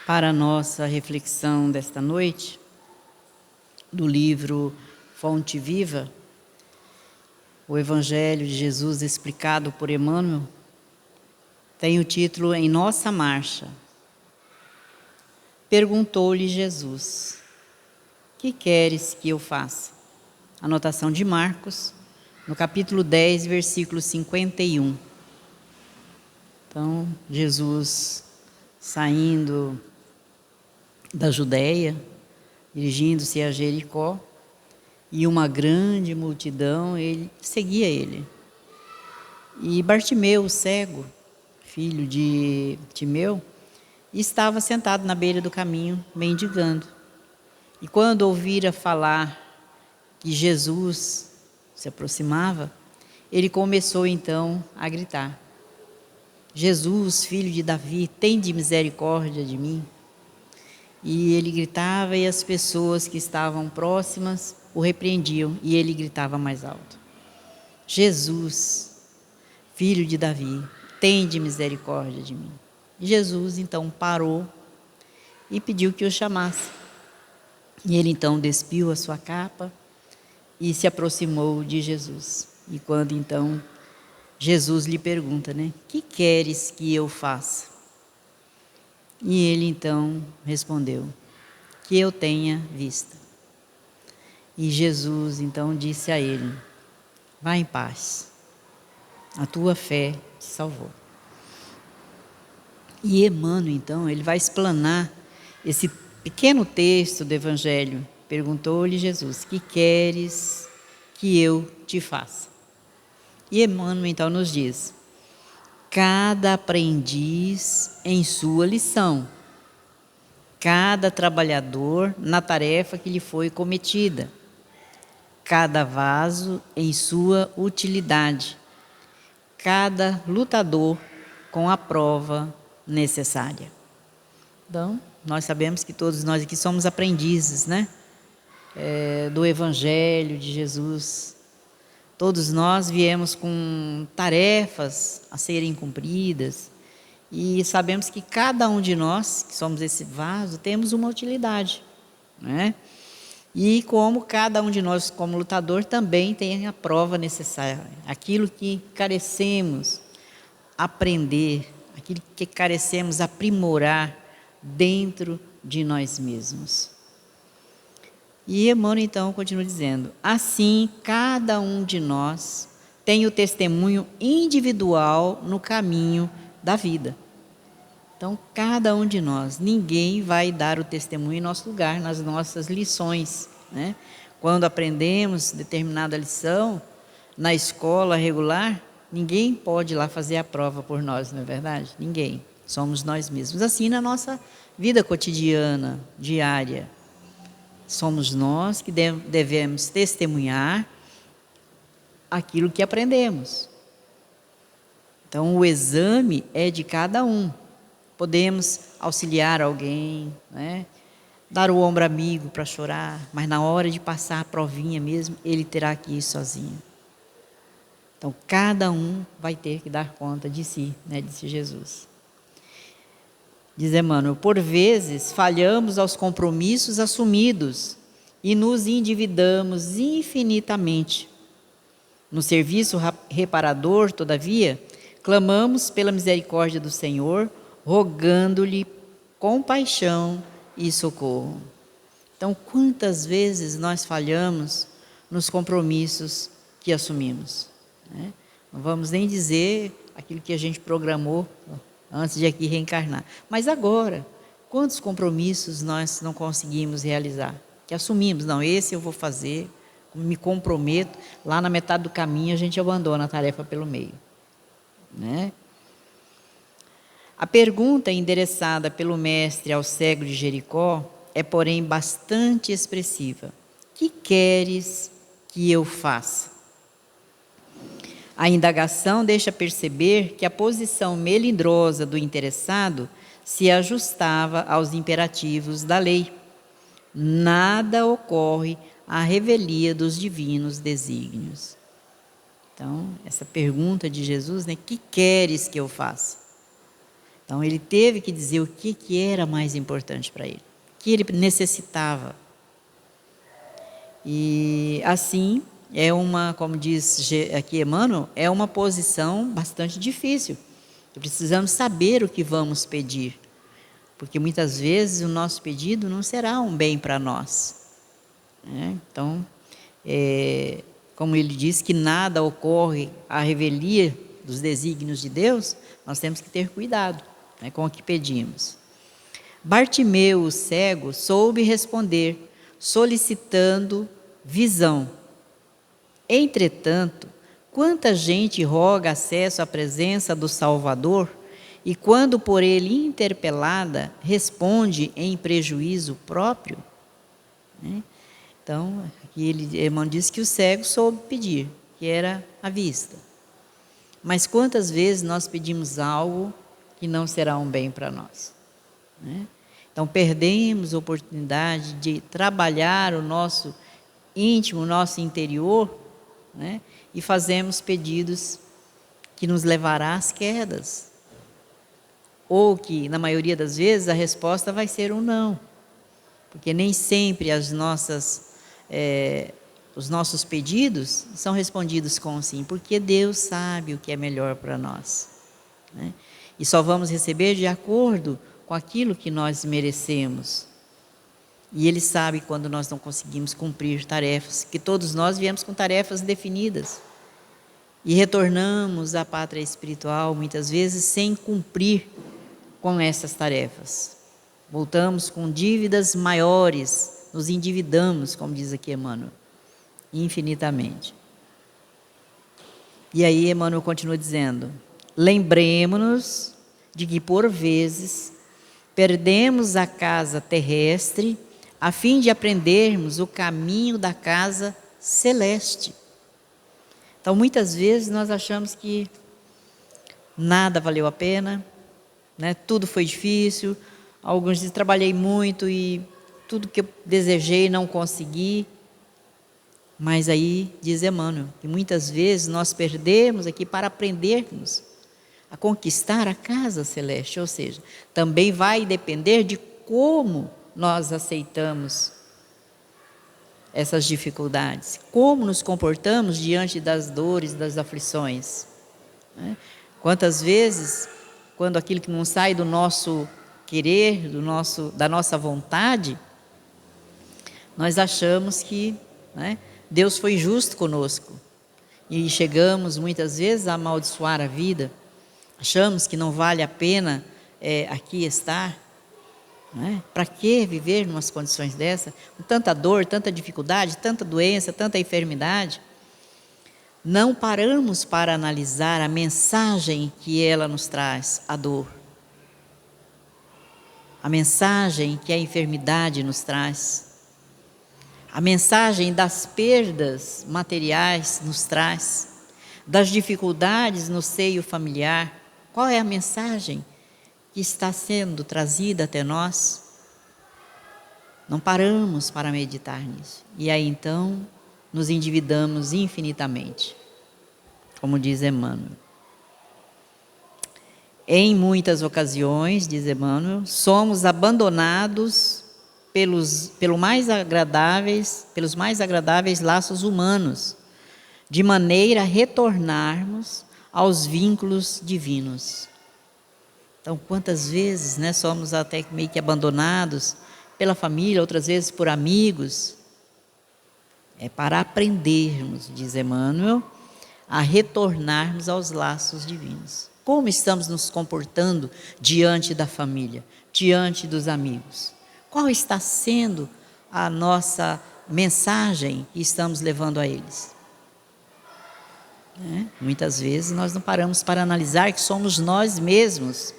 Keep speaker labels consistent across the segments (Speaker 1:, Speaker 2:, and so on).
Speaker 1: Para a nossa reflexão desta noite, do livro Fonte Viva, o Evangelho de Jesus explicado por Emmanuel, tem o título Em Nossa Marcha. Perguntou-lhe Jesus: que queres que eu faça? Anotação de Marcos, no capítulo 10, versículo 51. Então, Jesus saindo da Judéia, dirigindo-se a Jericó, e uma grande multidão seguia ele. E Bartimeu, o cego, filho de Timeu, estava sentado na beira do caminho, mendigando. E quando ouvira falar que Jesus se aproximava, ele começou então a gritar: Jesus, filho de Davi, tende misericórdia de mim. E ele gritava e as pessoas que estavam próximas o repreendiam e ele gritava mais alto: Jesus, filho de Davi, tende misericórdia de mim. E Jesus então parou e pediu que o chamasse. E ele então despiu a sua capa e se aproximou de Jesus. E quando então Jesus lhe pergunta, que queres que eu faça? E ele então respondeu: que eu tenha vista. E Jesus então disse a ele: vá em paz, a tua fé te salvou. E Emmanuel então, ele vai explanar esse pequeno texto do Evangelho. Perguntou-lhe Jesus: que queres que eu te faça? E Emmanuel então nos diz: cada aprendiz em sua lição, cada trabalhador na tarefa que lhe foi cometida, cada vaso em sua utilidade, cada lutador com a prova necessária. Então, nós sabemos que todos nós aqui somos aprendizes, do Evangelho de Jesus. Todos nós viemos com tarefas a serem cumpridas e sabemos que cada um de nós, que somos esse vaso, temos uma utilidade, E como cada um de nós, como lutador, também tem a prova necessária, aquilo que carecemos aprender, aquilo que carecemos aprimorar dentro de nós mesmos. E Emmanuel então continua dizendo: assim cada um de nós tem o testemunho individual no caminho da vida. Então cada um de nós, ninguém vai dar o testemunho em nosso lugar, nas nossas lições, Quando aprendemos determinada lição na escola regular, ninguém pode ir lá fazer a prova por nós, não é verdade? Ninguém, somos nós mesmos. Assim na nossa vida cotidiana, diária, somos nós que devemos testemunhar aquilo que aprendemos. Então, o exame é de cada um. Podemos auxiliar alguém, dar o ombro amigo para chorar, mas na hora de passar a provinha mesmo, ele terá que ir sozinho. Então, cada um vai ter que dar conta de si, disse Jesus. Diz Emmanuel: por vezes falhamos aos compromissos assumidos e nos endividamos infinitamente. No serviço reparador, todavia, clamamos pela misericórdia do Senhor, rogando-lhe compaixão e socorro. Então, quantas vezes nós falhamos nos compromissos que assumimos? Não vamos nem dizer aquilo que a gente programou antes de aqui reencarnar. Mas agora, quantos compromissos nós não conseguimos realizar? Que assumimos, não, esse eu vou fazer, me comprometo, lá na metade do caminho a gente abandona a tarefa pelo meio. A pergunta endereçada pelo mestre ao cego de Jericó é, porém, bastante expressiva: que queres que eu faça? A indagação deixa perceber que a posição melindrosa do interessado se ajustava aos imperativos da lei. Nada ocorre à revelia dos divinos desígnios. Então, essa pergunta de Jesus, que queres que eu faça? Então ele teve que dizer o que era mais importante para ele, o que ele necessitava. E assim, como diz aqui Emmanuel, é uma posição bastante difícil. Precisamos saber o que vamos pedir, porque muitas vezes o nosso pedido não será um bem para nós, né? Então, como ele diz que nada ocorre à revelia dos desígnios de Deus, nós temos que ter cuidado, né, com o que pedimos. Bartimeu, o cego, soube responder, solicitando visão. Entretanto, quanta gente roga acesso à presença do Salvador e, quando por ele interpelada, responde em prejuízo próprio, né? Então, aqui Emmanuel diz que o cego soube pedir, que era a vista. Mas quantas vezes nós pedimos algo que não será um bem para nós, né? Então, perdemos a oportunidade de trabalhar o nosso íntimo, o nosso interior, né? E fazemos pedidos que nos levará às quedas. Ou que, na maioria das vezes, a resposta vai ser um não. Porque nem sempre os nossos pedidos são respondidos com sim, porque Deus sabe o que é melhor para nós, né? E só vamos receber de acordo com aquilo que nós merecemos. E Ele sabe quando nós não conseguimos cumprir tarefas, que todos nós viemos com tarefas definidas. E retornamos à pátria espiritual, muitas vezes, sem cumprir com essas tarefas. Voltamos com dívidas maiores, nos endividamos, como diz aqui Emmanuel, infinitamente. E aí Emmanuel continua dizendo: lembremos-nos de que, por vezes, perdemos a casa terrestre a fim de aprendermos o caminho da casa celeste. Então, muitas vezes nós achamos que nada valeu a pena, né? Tudo foi difícil. Alguns dizem, trabalhei muito e tudo que eu desejei não consegui. Mas aí diz Emmanuel que muitas vezes nós perdemos aqui para aprendermos a conquistar a casa celeste, ou seja, também vai depender de como nós aceitamos essas dificuldades, como nos comportamos diante das dores, das aflições, né? Quantas vezes, quando aquilo que não sai do nosso querer, da nossa vontade, nós achamos que, né, Deus foi justo conosco e chegamos muitas vezes a amaldiçoar a vida. Achamos que não vale a pena aqui estar, né? Para que viver em umas condições dessa, com tanta dor, tanta dificuldade, tanta doença, tanta enfermidade? Não paramos para analisar a mensagem que ela nos traz, a dor. A mensagem que a enfermidade nos traz. A mensagem das perdas materiais nos traz. Das dificuldades no seio familiar. Qual é a mensagem que está sendo trazida até nós? Não paramos para meditar nisso. E aí então nos endividamos infinitamente, como diz Emmanuel. Em muitas ocasiões, diz Emmanuel, somos abandonados pelos mais agradáveis laços humanos, de maneira a retornarmos aos vínculos divinos. Então, quantas vezes, né, somos até meio que abandonados pela família, outras vezes por amigos. É para aprendermos, diz Emmanuel, a retornarmos aos laços divinos. Como estamos nos comportando diante da família, diante dos amigos? Qual está sendo a nossa mensagem que estamos levando a eles? Muitas vezes nós não paramos para analisar que somos nós mesmos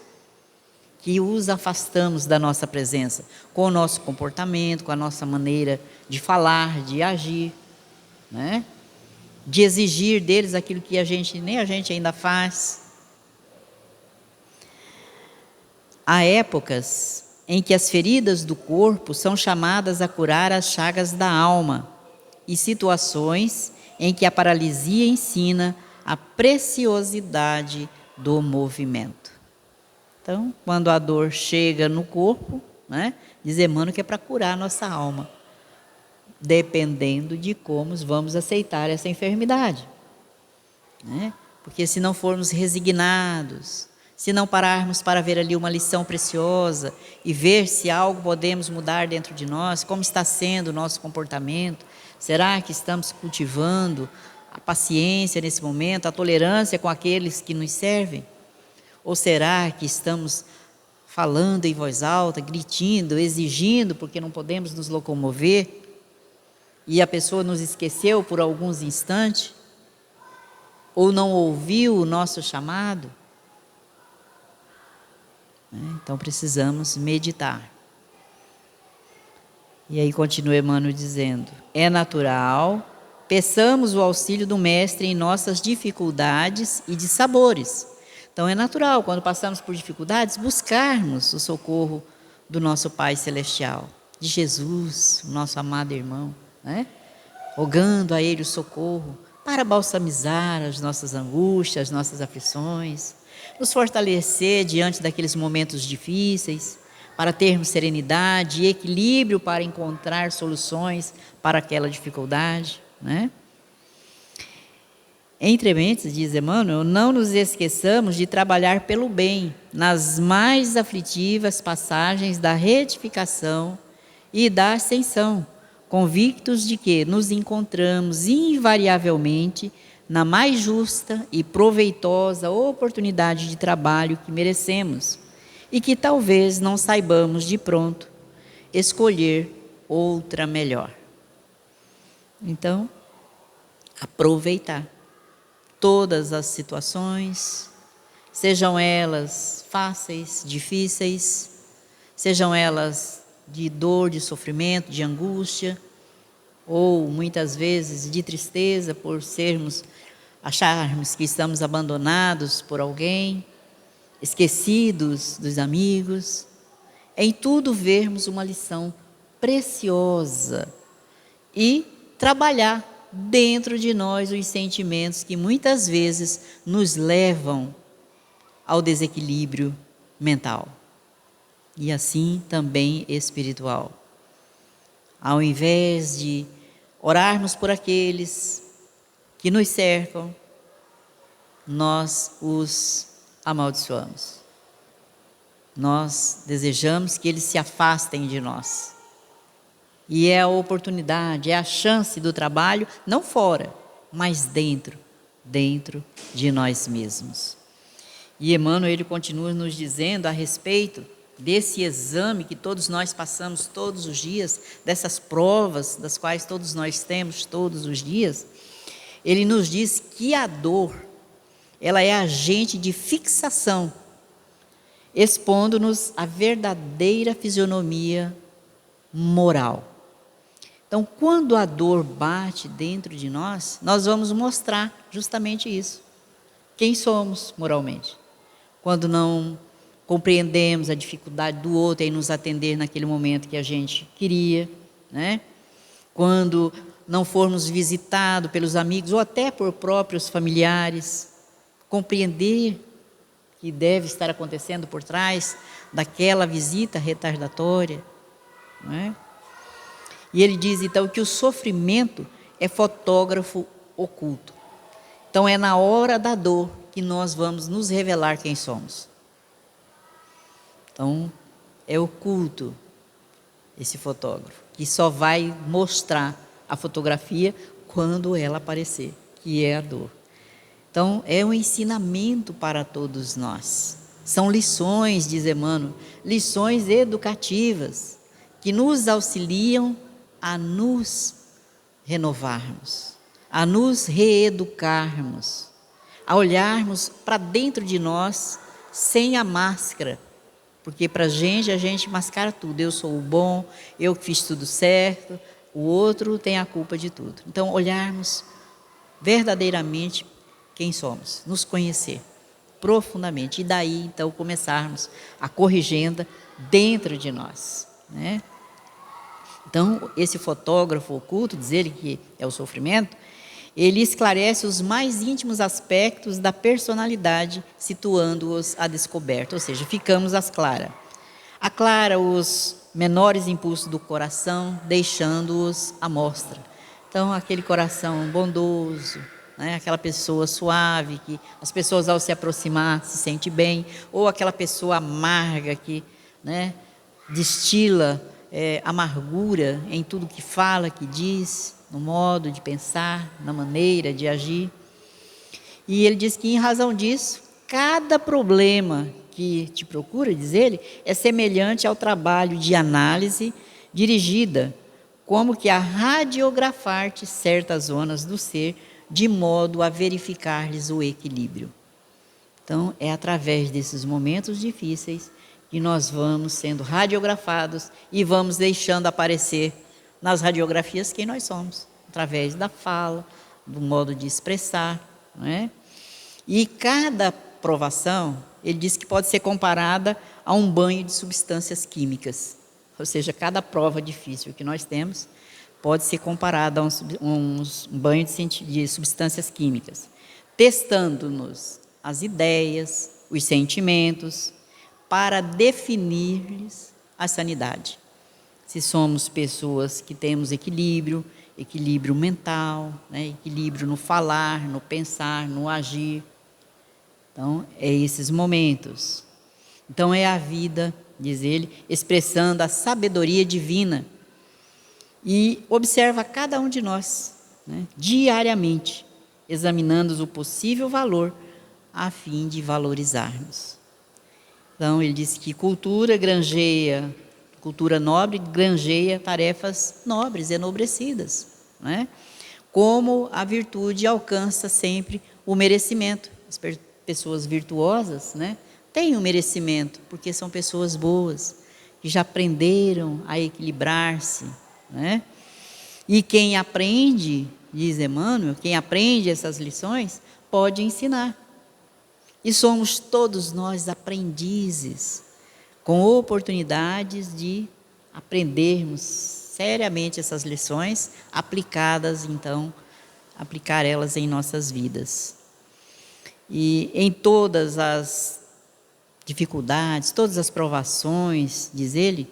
Speaker 1: que os afastamos da nossa presença, com o nosso comportamento, com a nossa maneira de falar, de agir, né? De exigir deles aquilo que nem a gente ainda faz. Há épocas em que as feridas do corpo são chamadas a curar as chagas da alma e situações em que a paralisia ensina a preciosidade do movimento. Então, quando a dor chega no corpo, né, diz Emmanuel que é para curar a nossa alma, dependendo de como vamos aceitar essa enfermidade, né? Porque se não formos resignados, se não pararmos para ver ali uma lição preciosa e ver se algo podemos mudar dentro de nós, como está sendo o nosso comportamento, será que estamos cultivando a paciência nesse momento, a tolerância com aqueles que nos servem? Ou será que estamos falando em voz alta, gritando, exigindo, porque não podemos nos locomover, e a pessoa nos esqueceu por alguns instantes? Ou não ouviu o nosso chamado? Então precisamos meditar. E aí continua Emmanuel dizendo: é natural, peçamos o auxílio do Mestre em nossas dificuldades e dissabores. Então é natural, quando passamos por dificuldades, buscarmos o socorro do nosso Pai Celestial, de Jesus, o nosso amado irmão, né? Rogando a Ele o socorro para balsamizar as nossas angústias, as nossas aflições, nos fortalecer diante daqueles momentos difíceis, para termos serenidade e equilíbrio para encontrar soluções para aquela dificuldade, né? Entre mentes, diz Emmanuel, não nos esqueçamos de trabalhar pelo bem nas mais aflitivas passagens da retificação e da ascensão, convictos de que nos encontramos invariavelmente na mais justa e proveitosa oportunidade de trabalho que merecemos e que talvez não saibamos de pronto escolher outra melhor. Então, aproveitar todas as situações, sejam elas fáceis, difíceis, sejam elas de dor, de sofrimento, de angústia, ou muitas vezes de tristeza por acharmos que estamos abandonados por alguém, esquecidos dos amigos. Em tudo vermos uma lição preciosa e trabalhar dentro de nós os sentimentos que muitas vezes nos levam ao desequilíbrio mental e assim também espiritual. Ao invés de orarmos por aqueles que nos cercam, nós os amaldiçoamos. Nós desejamos que eles se afastem de nós. E é a oportunidade, é a chance do trabalho, não fora, mas dentro de nós mesmos. E Emmanuel, ele continua nos dizendo a respeito desse exame que todos nós passamos todos os dias, dessas provas das quais todos nós temos todos os dias. Ele nos diz que a dor, ela é agente de fixação, expondo-nos à verdadeira fisionomia moral. Então, quando a dor bate dentro de nós, nós vamos mostrar justamente isso. Quem somos moralmente? Quando não compreendemos a dificuldade do outro em nos atender naquele momento que a gente queria, né? Quando não formos visitados pelos amigos ou até por próprios familiares, compreender que deve estar acontecendo por trás daquela visita retardatória, não é? E ele diz então que o sofrimento é fotógrafo oculto. Então é na hora da dor que nós vamos nos revelar quem somos. Então é oculto esse fotógrafo, que só vai mostrar a fotografia quando ela aparecer, que é a dor. Então é um ensinamento para todos nós. São lições, diz Emmanuel, lições educativas, que nos auxiliam a nos renovarmos, a nos reeducarmos, a olharmos para dentro de nós sem a máscara, porque para a gente mascara tudo. Eu sou o bom, eu fiz tudo certo, o outro tem a culpa de tudo. Então, olharmos verdadeiramente quem somos, nos conhecer profundamente e daí, então, começarmos a corrigenda dentro de nós, né? Então, esse fotógrafo oculto, diz ele que é o sofrimento, Ele esclarece os mais íntimos aspectos da personalidade, situando-os à descoberta, ou seja, ficamos às claras. Aclara os menores impulsos do coração, deixando-os à mostra. Então, aquele coração bondoso, né? Aquela pessoa suave, que as pessoas ao se aproximar se sente bem, ou aquela pessoa amarga que, né, destila amargura em tudo que fala, que diz, no modo de pensar, na maneira de agir. E ele diz que, em razão disso, cada problema que te procura, diz ele, é semelhante ao trabalho de análise dirigida, como que a radiografar-te certas zonas do ser, de modo a verificar-lhes o equilíbrio. Então, é através desses momentos difíceis que nós vamos sendo radiografados e vamos deixando aparecer nas radiografias quem nós somos, através da fala, do modo de expressar, não é? E cada provação, ele diz que pode ser comparada a um banho de substâncias químicas. Ou seja, cada prova difícil que nós temos pode ser comparada a um banho de substâncias químicas, testando-nos as ideias, os sentimentos, para definir-lhes a sanidade. Se somos pessoas que temos equilíbrio mental, né? Equilíbrio no falar, no pensar, no agir. Então, é esses momentos. Então, é a vida, diz ele, expressando a sabedoria divina. E observa cada um de nós, né, diariamente, examinando o possível valor, a fim de valorizarmos. Então, ele diz que cultura nobre granjeia tarefas nobres, enobrecidas, né? Como a virtude alcança sempre o merecimento. As pessoas virtuosas, né, têm o merecimento, porque são pessoas boas, que já aprenderam a equilibrar-se, né? E quem aprende, diz Emmanuel, quem aprende essas lições, pode ensinar. E somos todos nós aprendizes, com oportunidades de aprendermos seriamente essas lições, aplicar elas em nossas vidas. E em todas as dificuldades, todas as provações, diz ele,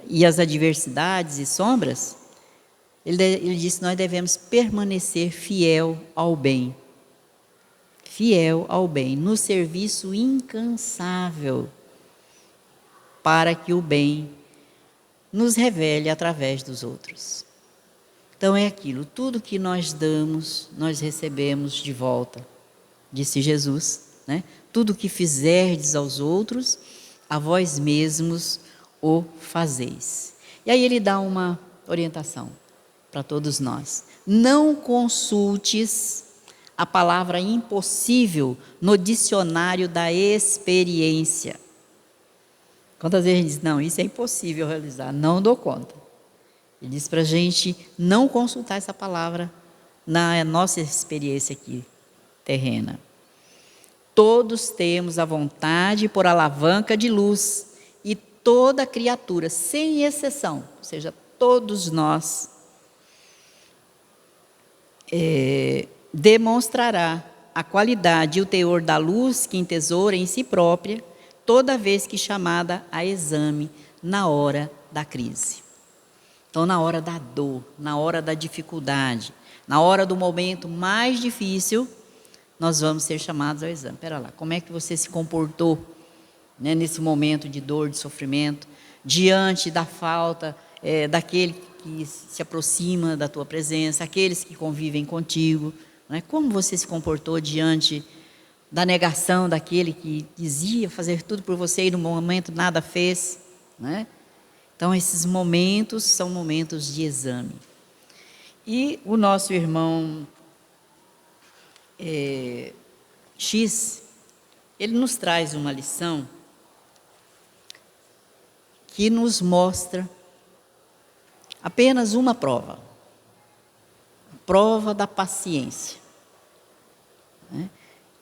Speaker 1: e as adversidades e sombras, ele diz que nós devemos permanecer fiel ao bem, no serviço incansável, para que o bem nos revele através dos outros. Então é aquilo, tudo que nós damos, nós recebemos de volta, disse Jesus, né? Tudo que fizerdes aos outros, a vós mesmos o fazeis. E aí ele dá uma orientação para todos nós. Não consultes a palavra impossível no dicionário da experiência. Quantas vezes a gente diz, não, isso é impossível realizar, não dou conta. Ele diz para a gente não consultar essa palavra na nossa experiência aqui, terrena. Todos temos a vontade por alavanca de luz, e toda criatura, sem exceção, ou seja, todos nós, demonstrará a qualidade e o teor da luz que entesoura em si própria, toda vez que chamada a exame na hora da crise. Então, na hora da dor, na hora da dificuldade, na hora do momento mais difícil, nós vamos ser chamados ao exame. Espera lá, como é que você se comportou, né, nesse momento de dor, de sofrimento, diante da falta daquele que se aproxima da tua presença, aqueles que convivem contigo, né? Como você se comportou diante da negação daquele que dizia fazer tudo por você e no momento nada fez, né? Então, esses momentos são momentos de exame. E o nosso irmão X, ele nos traz uma lição que nos mostra apenas uma prova. A prova da paciência, né?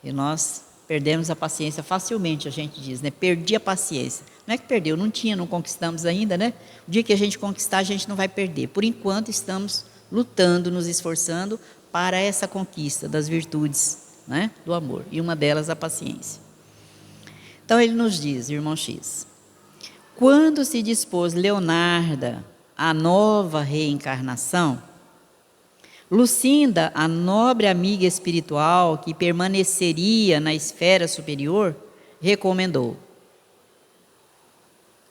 Speaker 1: E nós perdemos a paciência facilmente, a gente diz, né? Perdi a paciência. Não é que perdeu, não conquistamos ainda, né? O dia que a gente conquistar, a gente não vai perder. Por enquanto, estamos lutando, nos esforçando para essa conquista das virtudes, né, do amor, e uma delas a paciência. Então ele nos diz, irmão X, quando se dispôs Leonarda à nova reencarnação, Lucinda, a nobre amiga espiritual que permaneceria na esfera superior, recomendou.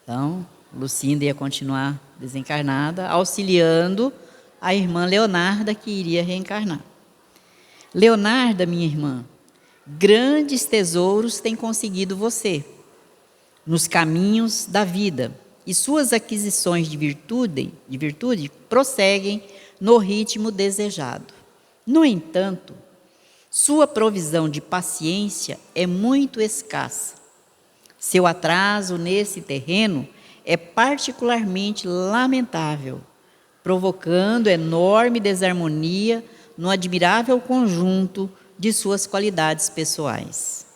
Speaker 1: Então, Lucinda ia continuar desencarnada, auxiliando a irmã Leonarda, que iria reencarnar. Leonarda, minha irmã, grandes tesouros tem conseguido você nos caminhos da vida, e suas aquisições de virtude prosseguem no ritmo desejado. No entanto, sua provisão de paciência é muito escassa. Seu atraso nesse terreno é particularmente lamentável, provocando enorme desarmonia no admirável conjunto de suas qualidades pessoais.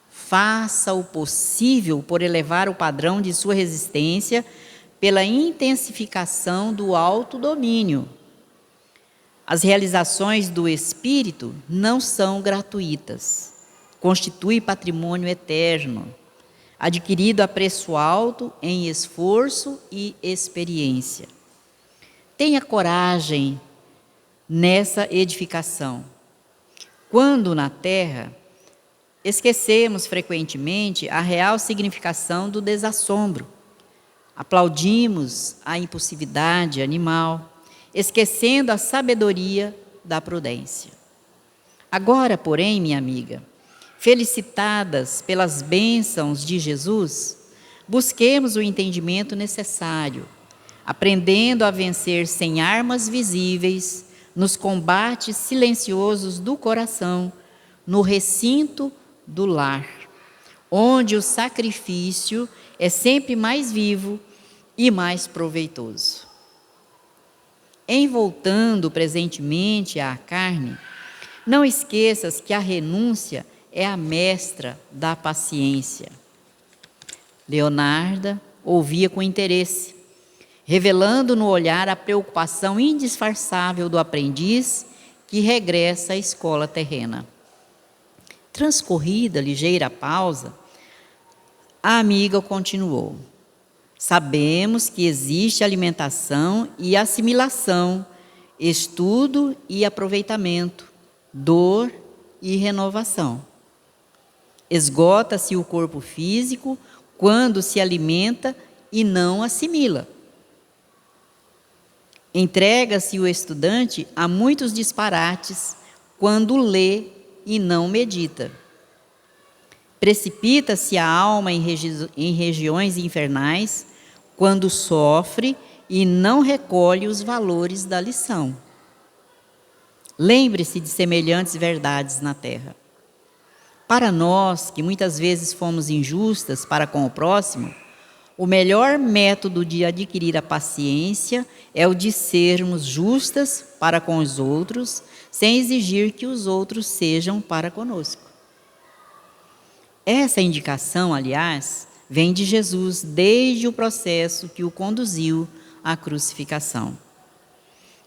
Speaker 1: Faça o possível por elevar o padrão de sua resistência pela intensificação do autodomínio. As realizações do espírito não são gratuitas, constituem patrimônio eterno, adquirido a preço alto em esforço e experiência. Tenha coragem nessa edificação. Quando na Terra, esquecemos frequentemente a real significação do desassombro. Aplaudimos a impulsividade animal, esquecendo a sabedoria da prudência. Agora, porém, minha amiga, felicitadas pelas bênçãos de Jesus, busquemos o entendimento necessário, aprendendo a vencer sem armas visíveis, nos combates silenciosos do coração, no recinto do lar, onde o sacrifício é sempre mais vivo e mais proveitoso. Em voltando presentemente à carne, não esqueças que a renúncia é a mestra da paciência. Leonarda ouvia com interesse, revelando no olhar a preocupação indisfarçável do aprendiz que regressa à escola terrena. Transcorrida ligeira pausa, a amiga continuou. Sabemos que existe alimentação e assimilação, estudo e aproveitamento, dor e renovação. Esgota-se o corpo físico quando se alimenta e não assimila. Entrega-se o estudante a muitos disparates quando lê e não medita. Precipita-se a alma em regiões infernais quando sofre e não recolhe os valores da lição. Lembre-se de semelhantes verdades na terra. Para nós, que muitas vezes fomos injustas para com o próximo, o melhor método de adquirir a paciência é o de sermos justas para com os outros, sem exigir que os outros sejam para conosco. Essa indicação, aliás, vem de Jesus desde o processo que o conduziu à crucificação.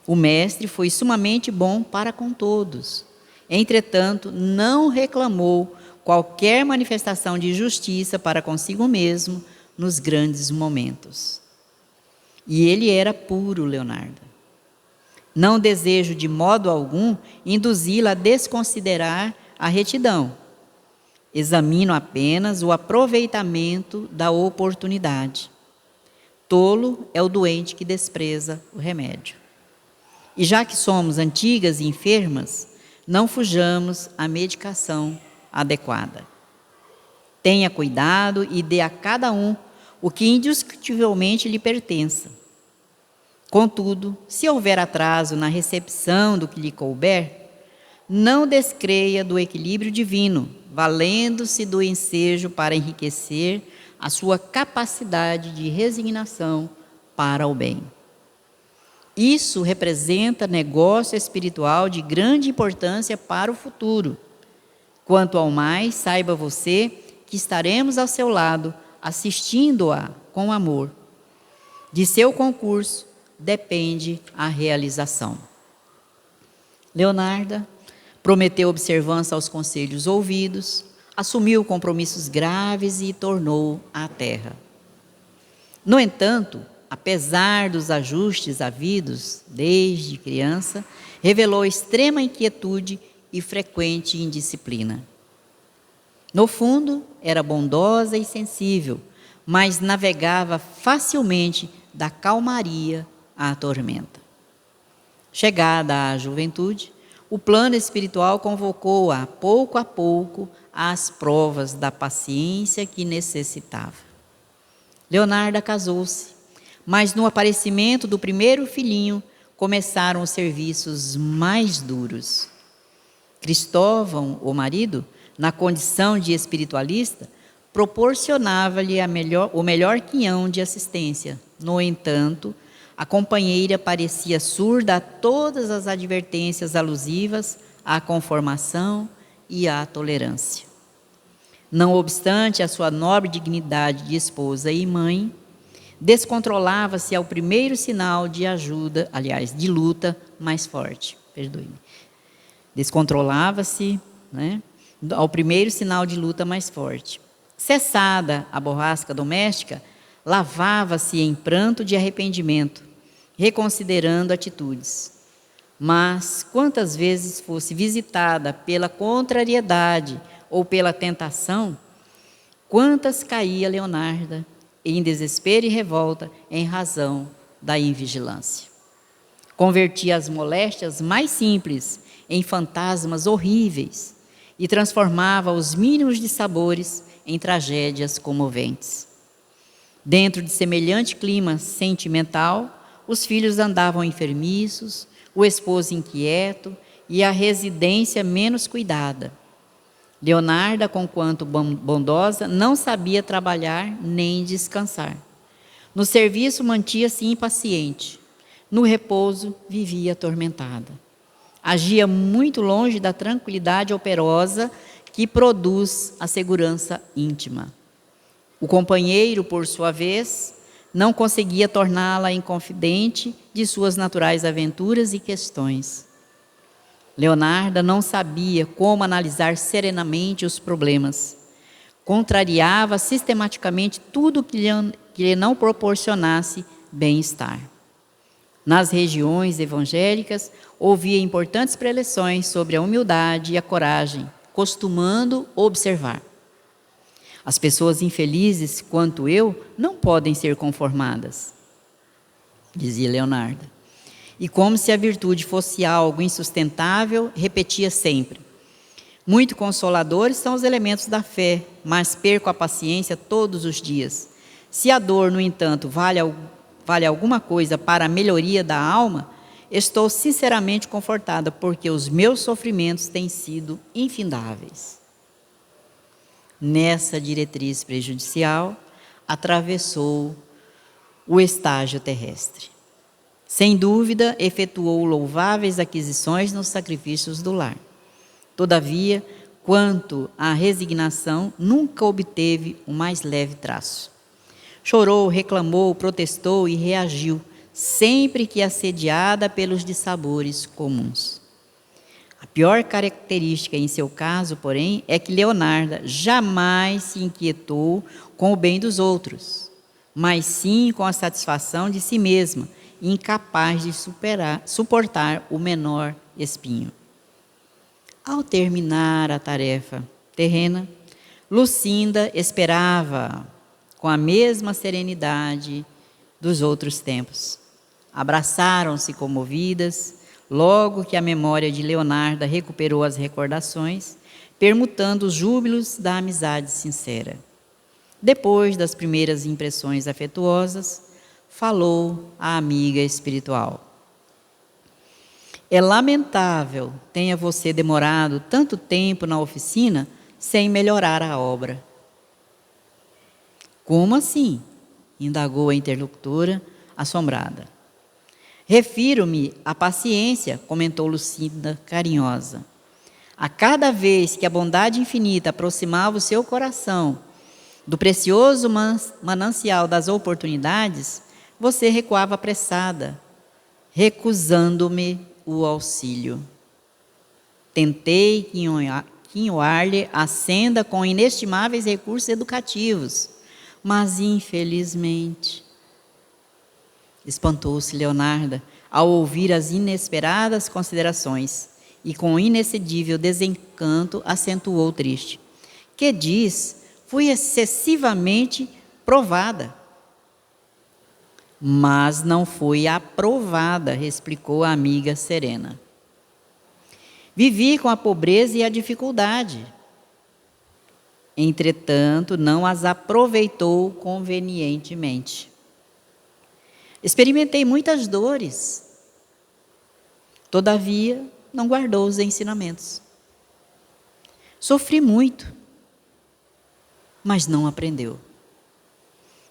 Speaker 1: O Mestre foi sumamente bom para com todos. Entretanto, não reclamou qualquer manifestação de justiça para consigo mesmo nos grandes momentos. E ele era puro, Leonardo. Não desejo de modo algum induzi-la a desconsiderar a retidão. Examino apenas o aproveitamento da oportunidade. Tolo é o doente que despreza o remédio. E já que somos antigas e enfermas, não fujamos à medicação adequada. Tenha cuidado e dê a cada um o que indiscutivelmente lhe pertença. Contudo, se houver atraso na recepção do que lhe couber, não descreia do equilíbrio divino, valendo-se do ensejo para enriquecer a sua capacidade de resignação para o bem. Isso representa negócio espiritual de grande importância para o futuro. Quanto ao mais, saiba você que estaremos ao seu lado, assistindo-a com amor. De seu concurso depende a realização. Leonarda prometeu observância aos conselhos ouvidos, assumiu compromissos graves e tornou à terra. No entanto, apesar dos ajustes havidos desde criança, revelou extrema inquietude e frequente indisciplina. No fundo, era bondosa e sensível, mas navegava facilmente da calmaria à tormenta. Chegada à juventude, o plano espiritual convocou-a, a pouco, às provas da paciência que necessitava. Leonarda casou-se, mas no aparecimento do primeiro filhinho começaram os serviços mais duros. Cristóvão, o marido, na condição de espiritualista, proporcionava-lhe o melhor quinhão de assistência. No entanto, a companheira parecia surda a todas as advertências alusivas à conformação e à tolerância. Não obstante a sua nobre dignidade de esposa e mãe, descontrolava-se ao primeiro sinal de ajuda, aliás, de luta mais forte. Perdoe-me. Descontrolava-se, ao primeiro sinal de luta mais forte. Cessada a borrasca doméstica, lavava-se em pranto de arrependimento, reconsiderando atitudes. Mas, quantas vezes fosse visitada pela contrariedade ou pela tentação, quantas caía Leonarda em desespero e revolta em razão da invigilância. Convertia as moléstias mais simples em fantasmas horríveis e transformava os mínimos dissabores em tragédias comoventes. Dentro de semelhante clima sentimental, os filhos andavam enfermiços, o esposo inquieto e a residência menos cuidada. Leonarda, conquanto bondosa, não sabia trabalhar nem descansar. No serviço mantia-se impaciente, no repouso vivia atormentada. Agia muito longe da tranquilidade operosa que produz a segurança íntima. O companheiro, por sua vez, não conseguia torná-la inconfidente de suas naturais aventuras e questões. Leonarda não sabia como analisar serenamente os problemas. Contrariava sistematicamente tudo que lhe não proporcionasse bem-estar. Nas regiões evangélicas, ouvia importantes preleções sobre a humildade e a coragem, costumando observar: as pessoas infelizes quanto eu não podem ser conformadas, dizia Leonarda. E como se a virtude fosse algo insustentável, repetia sempre: muito consoladores são os elementos da fé, mas perco a paciência todos os dias. Se a dor, no entanto, vale alguma coisa para a melhoria da alma, estou sinceramente confortada, porque os meus sofrimentos têm sido infindáveis. Nessa diretriz prejudicial, atravessou o estágio terrestre. Sem dúvida, efetuou louváveis aquisições nos sacrifícios do lar. Todavia, quanto à resignação, nunca obteve o mais leve traço. Chorou, reclamou, protestou e reagiu, sempre que assediada pelos dissabores comuns. A pior característica em seu caso, porém, é que Leonarda jamais se inquietou com o bem dos outros, mas sim com a satisfação de si mesma, incapaz de suportar o menor espinho. Ao terminar a tarefa terrena, Lucinda esperava com a mesma serenidade dos outros tempos. Abraçaram-se comovidas, logo que a memória de Leonarda recuperou as recordações, permutando os júbilos da amizade sincera. Depois das primeiras impressões afetuosas, falou a amiga espiritual: é lamentável tenha você demorado tanto tempo na oficina sem melhorar a obra. Como assim? Indagou a interlocutora, assombrada. Refiro-me à paciência, comentou Lucinda, carinhosa. A cada vez que a bondade infinita aproximava o seu coração do precioso manancial das oportunidades, você recuava apressada, recusando-me o auxílio. Tentei quinhoar-lhe a senda com inestimáveis recursos educativos, mas infelizmente... Espantou-se Leonarda ao ouvir as inesperadas considerações e com inexcedível desencanto acentuou triste. Que diz? Fui excessivamente provada. Mas não fui aprovada, explicou a amiga serena. Vivi com a pobreza e a dificuldade. Entretanto, não as aproveitou convenientemente. Experimentei muitas dores. Todavia, não guardou os ensinamentos. Sofri muito, mas não aprendeu.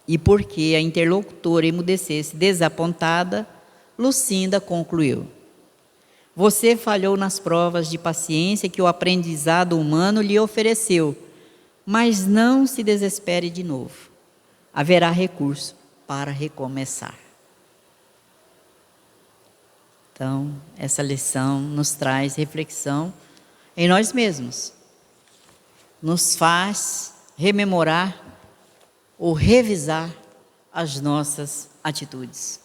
Speaker 1: E porque a interlocutora emudecesse desapontada, Lucinda concluiu: você falhou nas provas de paciência que o aprendizado humano lhe ofereceu, mas não se desespere de novo. Haverá recurso para recomeçar. Então, essa lição nos traz reflexão em nós mesmos. Nos faz rememorar ou revisar as nossas atitudes,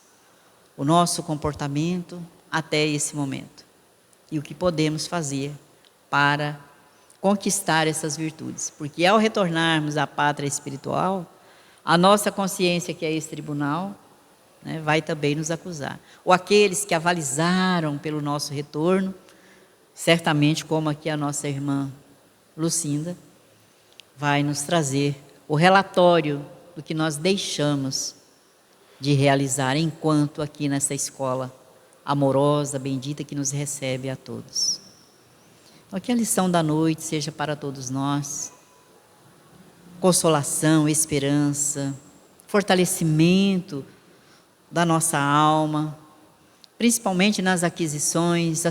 Speaker 1: o nosso comportamento até esse momento. E o que podemos fazer para conquistar essas virtudes. Porque ao retornarmos à pátria espiritual, a nossa consciência, que é esse tribunal, vai também nos acusar. Ou aqueles que avalizaram pelo nosso retorno, certamente, como aqui a nossa irmã Lucinda, vai nos trazer o relatório do que nós deixamos de realizar enquanto aqui nessa escola amorosa, bendita, que nos recebe a todos. Então, que a lição da noite seja para todos nós consolação, esperança, fortalecimento da nossa alma, principalmente nas aquisições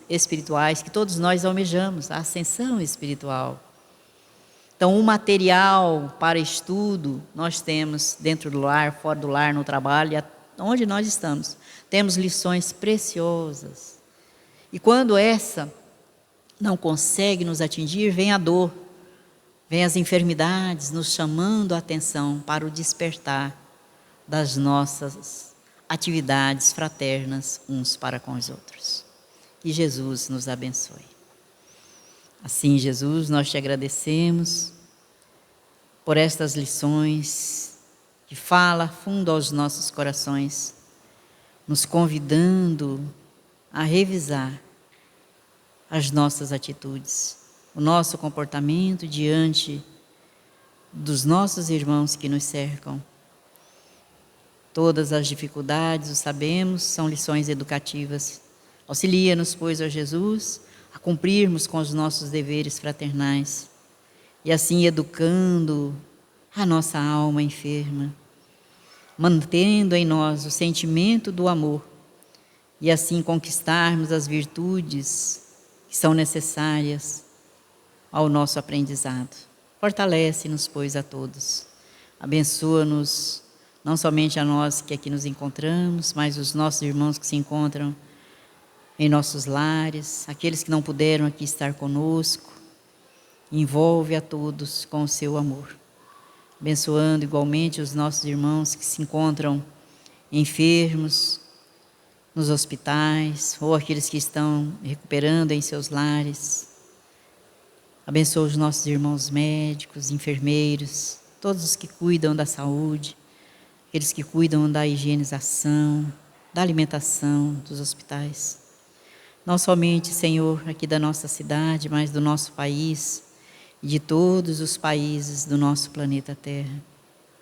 Speaker 1: espirituais que todos nós almejamos, a ascensão espiritual. Então, o material para estudo nós temos dentro do lar, fora do lar, no trabalho, onde nós estamos. Temos lições preciosas. E quando essa não consegue nos atingir, vem a dor, vem as enfermidades nos chamando a atenção para o despertar das nossas atividades fraternas uns para com os outros. Que Jesus nos abençoe. Assim, Jesus, nós te agradecemos por estas lições que fala fundo aos nossos corações, nos convidando a revisar as nossas atitudes, o nosso comportamento diante dos nossos irmãos que nos cercam. Todas as dificuldades, o sabemos, são lições educativas. Auxilia-nos, pois, ó Jesus, a cumprirmos com os nossos deveres fraternais e assim educando a nossa alma enferma, mantendo em nós o sentimento do amor e assim conquistarmos as virtudes que são necessárias ao nosso aprendizado. Fortalece-nos, pois, a todos. Abençoa-nos, não somente a nós que aqui nos encontramos, mas os nossos irmãos que se encontram em nossos lares, aqueles que não puderam aqui estar conosco. Envolve a todos com o seu amor. Abençoando igualmente os nossos irmãos que se encontram enfermos nos hospitais, ou aqueles que estão recuperando em seus lares. Abençoa os nossos irmãos médicos, enfermeiros, todos os que cuidam da saúde, aqueles que cuidam da higienização, da alimentação dos hospitais. Não somente, Senhor, aqui da nossa cidade, mas do nosso país e de todos os países do nosso planeta Terra.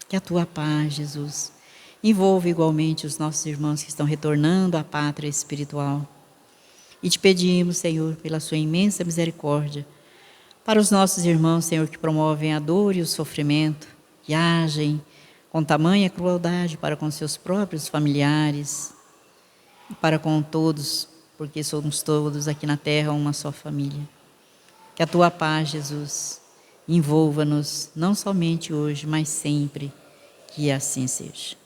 Speaker 1: Que a tua paz, Jesus, envolva igualmente os nossos irmãos que estão retornando à pátria espiritual. E te pedimos, Senhor, pela sua imensa misericórdia, para os nossos irmãos, Senhor, que promovem a dor e o sofrimento, que agem com tamanha crueldade para com seus próprios familiares e para com todos, porque somos todos aqui na terra uma só família. Que a tua paz, Jesus, envolva-nos não somente hoje, mas sempre, que assim seja.